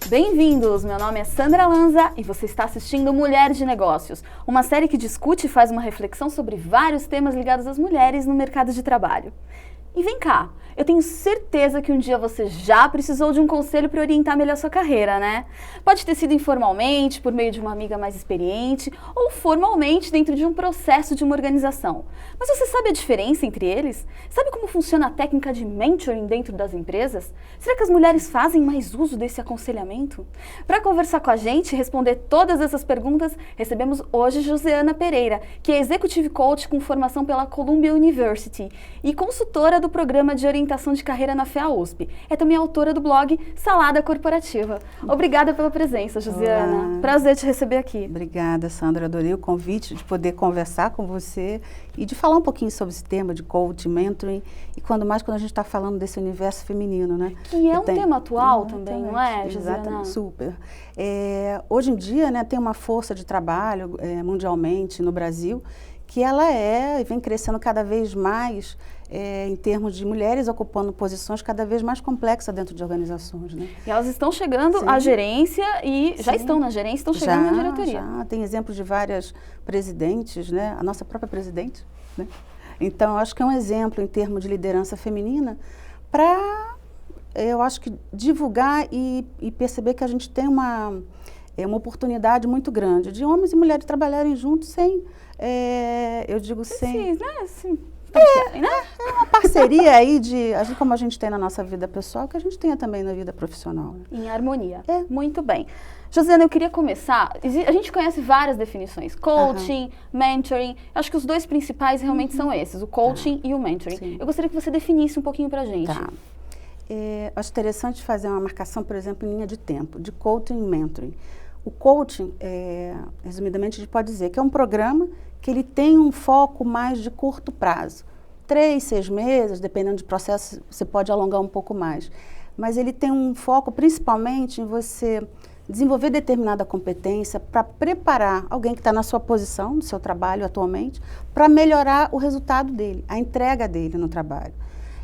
Bem-vindos! Meu nome é Sandra Lanza e você está assistindo Mulher de Negócios, uma série que discute e faz uma reflexão sobre vários temas ligados às mulheres no mercado de trabalho. E vem cá, eu tenho certeza que um dia você já precisou de um conselho para orientar melhor sua carreira, né? Pode ter sido informalmente, por meio de uma amiga mais experiente, ou formalmente dentro de um processo de uma organização. Mas você sabe a diferença entre eles? Sabe como funciona a técnica de mentoring dentro das empresas? Será que as mulheres fazem mais uso desse aconselhamento? Para conversar com a gente e responder todas essas perguntas, recebemos hoje Joseana Pereira, que é Executive Coach com formação pela Columbia University e consultora do programa de orientação de carreira na FEA-USP. É também autora do blog Salada Corporativa. Obrigada pela presença, Joseana. Olá. Prazer te receber aqui. Obrigada, Sandra. Adorei o convite de poder conversar com você e de falar um pouquinho sobre esse tema de coaching, mentoring e quando a gente está falando desse universo feminino, né? Que é um tema atual também, não é, Joseana? Exatamente, super. Hoje em dia, né, tem uma força de trabalho mundialmente no Brasil que ela vem crescendo cada vez mais em termos de mulheres ocupando posições cada vez mais complexas dentro de organizações, né? E elas estão chegando à gerência e já estão na gerência, estão chegando na diretoria. Já, tem exemplos de várias presidentes, né? A nossa própria presidente, né? Então, acho que é um exemplo em termos de liderança feminina para, eu acho que divulgar e perceber que a gente tem uma oportunidade muito grande de homens e mulheres trabalharem juntos sem, eu digo sem... Né? Assim, né? É uma parceria aí assim como a gente tem na nossa vida pessoal, que a gente tenha também na vida profissional. Né? Em harmonia. Muito bem. Joseana, eu queria começar, a gente conhece várias definições, coaching, mentoring, acho que os dois principais realmente são esses, o coaching e o mentoring. Sim. Eu gostaria que você definisse um pouquinho pra gente. Tá. Acho interessante fazer uma marcação, por exemplo, em linha de tempo, de coaching e mentoring. O coaching, resumidamente, a gente pode dizer que é um programa que ele tem um foco mais de curto prazo. 3, 6 meses, dependendo do processo, você pode alongar um pouco mais. Mas ele tem um foco principalmente em você desenvolver determinada competência para preparar alguém que está na sua posição, no seu trabalho atualmente, para melhorar o resultado dele, a entrega dele no trabalho.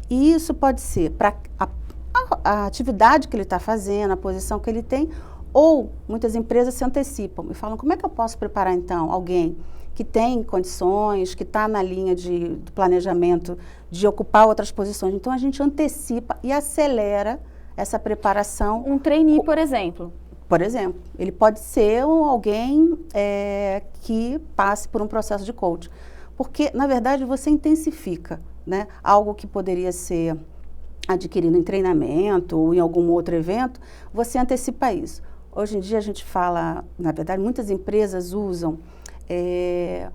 E isso pode ser para a atividade que ele está fazendo, a posição que ele tem, ou muitas empresas se antecipam e falam, como é que eu posso preparar então alguém que tem condições, que está na linha do planejamento de ocupar outras posições. Então, a gente antecipa e acelera essa preparação. Um trainee, por exemplo. Por exemplo, ele pode ser alguém que passe por um processo de coaching. Porque, na verdade, você intensifica, né, algo que poderia ser adquirido em treinamento ou em algum outro evento, você antecipa isso. Hoje em dia, a gente fala, na verdade, muitas empresas usam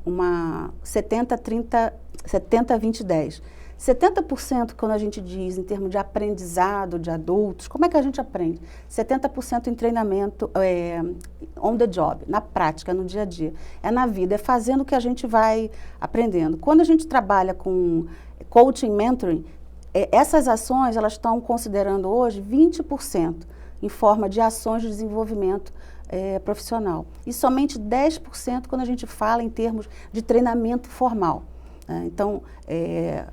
uma 70-20-10. 70% quando a gente diz em termos de aprendizado de adultos, como é que a gente aprende? 70% em treinamento on the job, na prática, no dia a dia. É na vida, é fazendo o que a gente vai aprendendo. Quando a gente trabalha com coaching, mentoring, essas ações, elas estão considerando hoje 20% em forma de ações de desenvolvimento profissional. E somente 10% quando a gente fala em termos de treinamento formal. Então,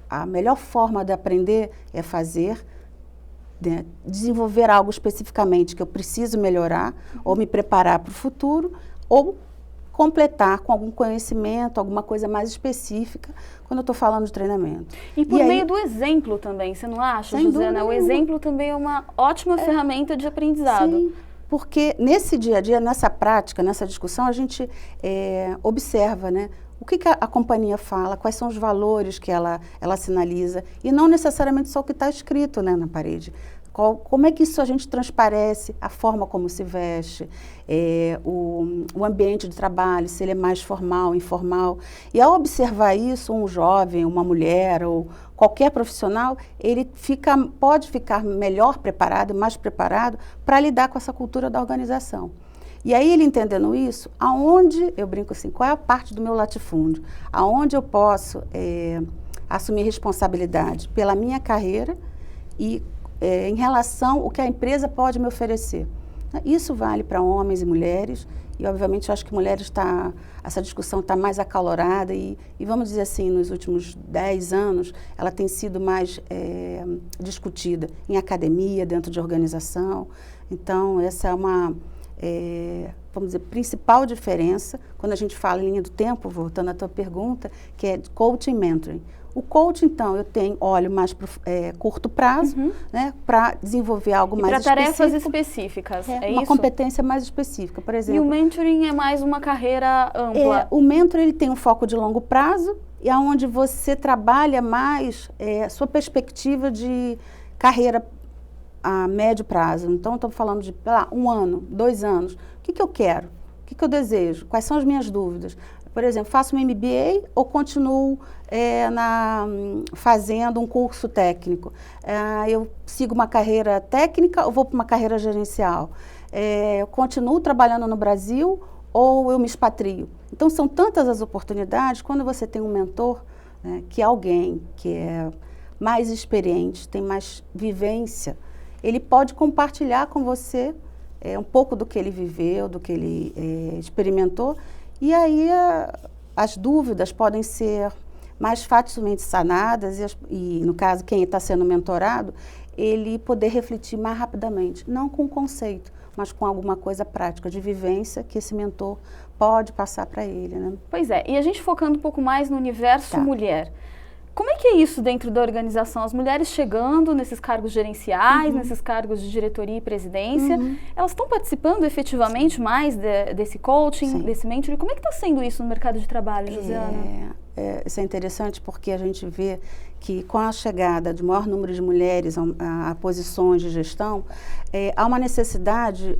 a melhor forma de aprender é fazer, né, desenvolver algo especificamente que eu preciso melhorar, ou me preparar para o futuro, ou completar com algum conhecimento, alguma coisa mais específica, quando eu estou falando de treinamento. E por meio do exemplo também, você não acha, Joseana? O exemplo também é uma ótima ferramenta de aprendizado. Sim. Porque nesse dia a dia, nessa prática, nessa discussão, a gente observa, né, o que a companhia fala, quais são os valores que ela sinaliza, e não necessariamente só o que está escrito, né, na parede. Como é que isso a gente transparece, a forma como se veste, o ambiente de trabalho, se ele é mais formal, informal. E ao observar isso, um jovem, uma mulher ou qualquer profissional, ele pode ficar melhor preparado, mais preparado para lidar com essa cultura da organização. E aí, ele entendendo isso, eu brinco assim, qual é a parte do meu latifúndio? Aonde eu posso assumir responsabilidade pela minha carreira e em relação ao que a empresa pode me oferecer. Isso vale para homens e mulheres, e obviamente eu acho que essa discussão está mais acalorada e vamos dizer assim, nos últimos 10 anos, ela tem sido mais discutida em academia, dentro de organização. Então, essa é uma, vamos dizer, principal diferença quando a gente fala em linha do tempo, voltando à tua pergunta, que é coaching e mentoring. O coaching, então, olho mais para curto prazo, né, para desenvolver algo mais específico. Para tarefas específicas, é uma isso? competência mais específica, por exemplo. E o mentoring é mais uma carreira ampla? O mentoring ele tem um foco de longo prazo, e onde você trabalha mais sua perspectiva de carreira a médio prazo. Então, estamos falando de 1 ano, 2 anos. O que eu quero? O que eu desejo? Quais são as minhas dúvidas? Por exemplo, faço um MBA ou continuo fazendo um curso técnico? Eu sigo uma carreira técnica ou vou para uma carreira gerencial? Eu continuo trabalhando no Brasil ou eu me expatrio? Então, são tantas as oportunidades. Quando você tem um mentor, né, que é alguém que é mais experiente, tem mais vivência, ele pode compartilhar com você um pouco do que ele viveu, do que ele experimentou, e aí as dúvidas podem ser mais facilmente sanadas e, no caso, quem está sendo mentorado, ele poder refletir mais rapidamente, não com conceito, mas com alguma coisa prática, de vivência, que esse mentor pode passar para ele, né? Pois é, e a gente focando um pouco mais no universo mulher. Como é que é isso dentro da organização? As mulheres chegando nesses cargos gerenciais, nesses cargos de diretoria e presidência, elas estão participando efetivamente mais desse coaching, desse mentoring? Como é que está sendo isso no mercado de trabalho, Josiana? Isso é interessante porque a gente vê que com a chegada de maior número de mulheres a posições de gestão, há uma necessidade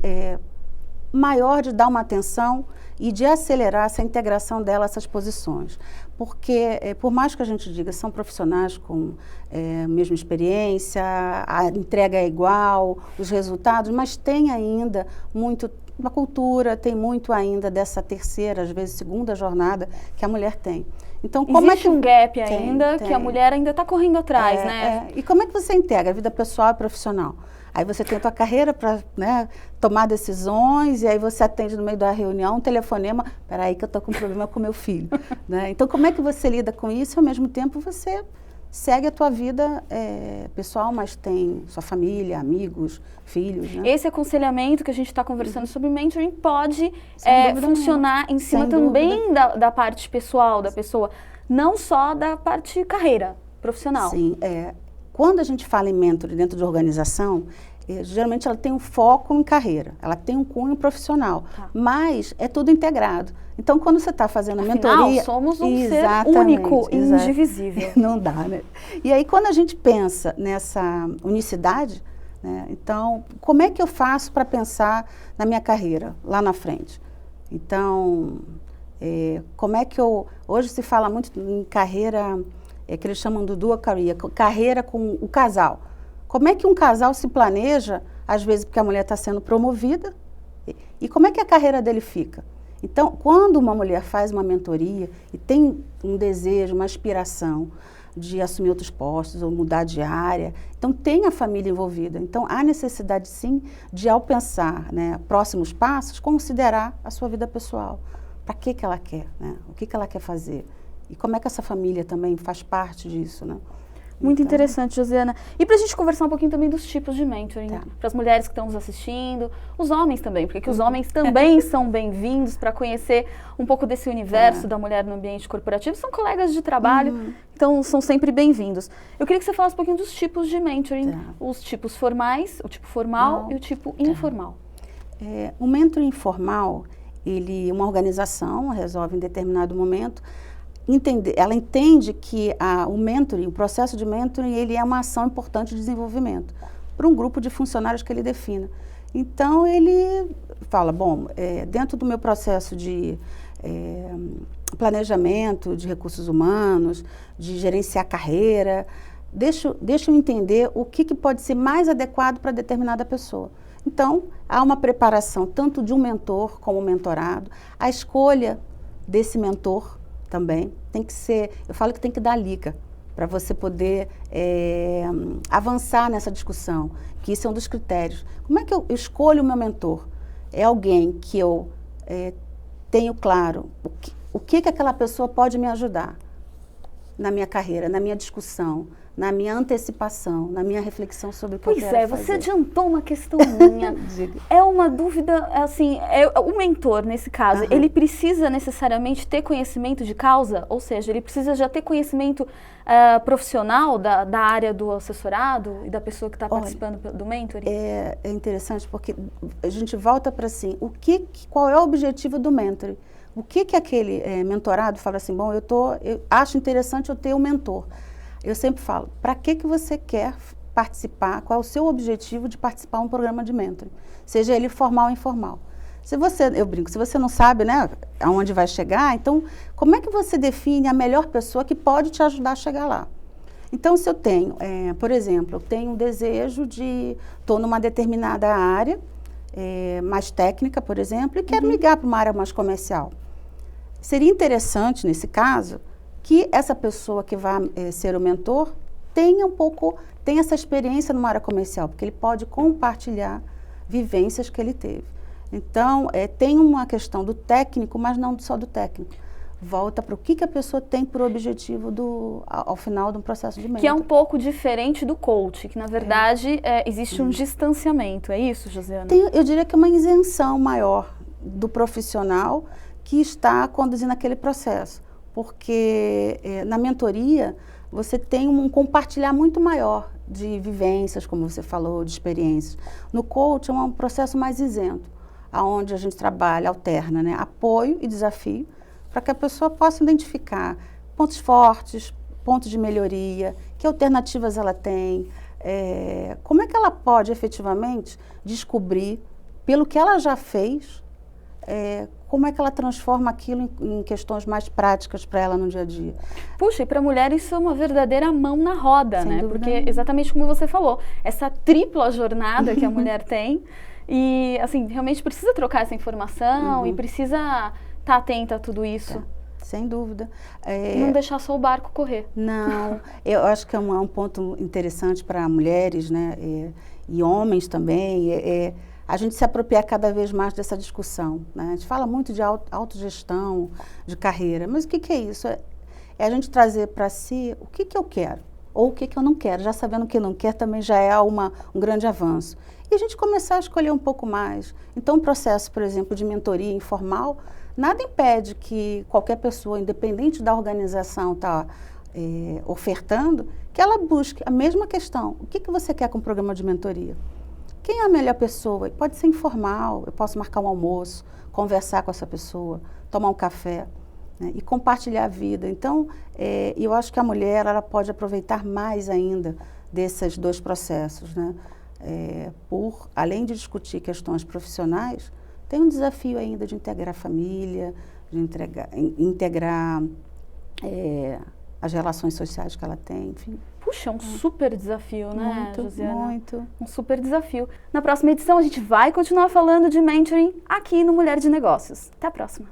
maior de dar uma atenção e de acelerar essa integração dela a essas posições. Porque, por mais que a gente diga, são profissionais com a mesma experiência, a entrega é igual, os resultados, mas tem ainda muito uma cultura, tem muito ainda dessa terceira, às vezes segunda jornada que a mulher tem. Então, como existe um gap ainda que a mulher ainda está correndo atrás, né? E como é que você integra a vida pessoal e profissional? Aí você tem a tua carreira para, né, tomar decisões, e aí você atende no meio da reunião um telefonema, peraí que eu estou com um problema com meu filho. Né? Então, como é que você lida com isso e, ao mesmo tempo, você segue a tua vida pessoal, mas tem sua família, amigos, filhos. Né? Esse aconselhamento que a gente está conversando sobre mentoring pode funcionar em cima também da parte pessoal da pessoa, não só da parte carreira profissional. Sim, quando a gente fala em mentoring dentro de organização, geralmente ela tem um foco em carreira, ela tem um cunho profissional, mas é tudo integrado. Então, quando você está fazendo a mentoria... somos um ser único e indivisível. Não dá, né? E aí, quando a gente pensa nessa unicidade, né, então, como é que eu faço para pensar na minha carreira, lá na frente? Então, como é que eu... Hoje se fala muito em carreira... que eles chamam do dual career, carreira com o casal. Como é que um casal se planeja, às vezes porque a mulher está sendo promovida, e como é que a carreira dele fica? Então, quando uma mulher faz uma mentoria e tem um desejo, uma aspiração de assumir outros postos ou mudar de área, então tem a família envolvida. Então, há necessidade, sim, de, ao pensar, né, próximos passos, considerar a sua vida pessoal. Para que ela quer, né? O que ela quer fazer? E como é que essa família também faz parte disso, né? Muito interessante, Josiana. E para a gente conversar um pouquinho também dos tipos de mentoring, para as mulheres que estão nos assistindo, os homens também, porque os homens também são bem-vindos para conhecer um pouco desse universo da mulher no ambiente corporativo. São colegas de trabalho, então são sempre bem-vindos. Eu queria que você falasse um pouquinho dos tipos de mentoring, os tipos formais, o tipo formal e o tipo informal. O mentoring informal, uma organização resolve em determinado momento ela entende que o mentoring, o processo de mentoring, ele é uma ação importante de desenvolvimento para um grupo de funcionários que ele defina. Então, ele fala, bom, dentro do meu processo de planejamento de recursos humanos, de gerenciar carreira, deixa eu entender o que pode ser mais adequado para determinada pessoa. Então, há uma preparação tanto de um mentor como mentorado, a escolha desse mentor também tem que ser, eu falo que tem que dar liga, para você poder avançar nessa discussão, que isso é um dos critérios. Como é que eu escolho o meu mentor? É alguém que eu tenho claro o que aquela pessoa pode me ajudar na minha carreira, na minha discussão, na minha antecipação, na minha reflexão sobre o que eu quero fazer. Pois é, você adiantou uma questão minha. É uma dúvida, assim, o mentor, nesse caso, ele precisa necessariamente ter conhecimento de causa? Ou seja, ele precisa já ter conhecimento profissional da área do assessorado e da pessoa que está participando do mentoring? É interessante porque a gente volta para assim, qual é o objetivo do mentoring? O que aquele mentorado fala assim, bom, eu acho interessante eu ter um mentor. Eu sempre falo, para que você quer participar, qual é o seu objetivo de participar de um programa de mentoring? Seja ele formal ou informal. Eu brinco, se você não sabe, né, aonde vai chegar, então, como é que você define a melhor pessoa que pode te ajudar a chegar lá? Então, se eu tenho, por exemplo, eu tenho um desejo estou numa determinada área, mais técnica, por exemplo, e quero migrar para uma área mais comercial. Seria interessante, nesse caso, que essa pessoa que vai ser o mentor tenha essa experiência numa área comercial, porque ele pode compartilhar vivências que ele teve. Então, tem uma questão do técnico, mas não só do técnico. Volta para o que a pessoa tem por objetivo ao final de um processo de mentoring. Que é um pouco diferente do coach, que na verdade existe um distanciamento, é isso, Josiana? Eu diria que é uma isenção maior do profissional que está conduzindo aquele processo. Porque na mentoria você tem um compartilhar muito maior de vivências, como você falou, de experiências. No coach é um processo mais isento, onde a gente trabalha, alterna, né, apoio e desafio, para que a pessoa possa identificar pontos fortes, pontos de melhoria, que alternativas ela tem, como é que ela pode efetivamente descobrir, pelo que ela já fez, como é que ela transforma aquilo em questões mais práticas para ela no dia a dia. Puxa, e para a mulher isso é uma verdadeira mão na roda, Sem né? dúvida. Porque exatamente como você falou, essa tripla jornada que a mulher tem, e assim, realmente precisa trocar essa informação e precisa estar atenta a tudo isso. Sem dúvida. Não deixar só o barco correr. Não, eu acho que é um ponto interessante para mulheres, né, e homens também, a gente se apropriar cada vez mais dessa discussão, né? A gente fala muito de autogestão, de carreira, mas o que é isso? É a gente trazer para si o que eu quero, ou o que eu não quero, já sabendo o que não quer também já é um grande avanço. E a gente começar a escolher um pouco mais. Então, um processo, por exemplo, de mentoria informal, nada impede que qualquer pessoa, independente da organização está ofertando, que ela busque a mesma questão. O que você quer com o programa de mentoria? Quem é a melhor pessoa? Pode ser informal, eu posso marcar um almoço, conversar com essa pessoa, tomar um café, né, e compartilhar a vida. Então, eu acho que a mulher ela pode aproveitar mais ainda desses dois processos, né? Além de discutir questões profissionais, tem um desafio ainda de integrar a família, de integrar as relações sociais que ela tem, enfim. Puxa, é um super desafio, né, Josiana? Muito. Um super desafio. Na próxima edição a gente vai continuar falando de mentoring aqui no Mulher de Negócios. Até a próxima.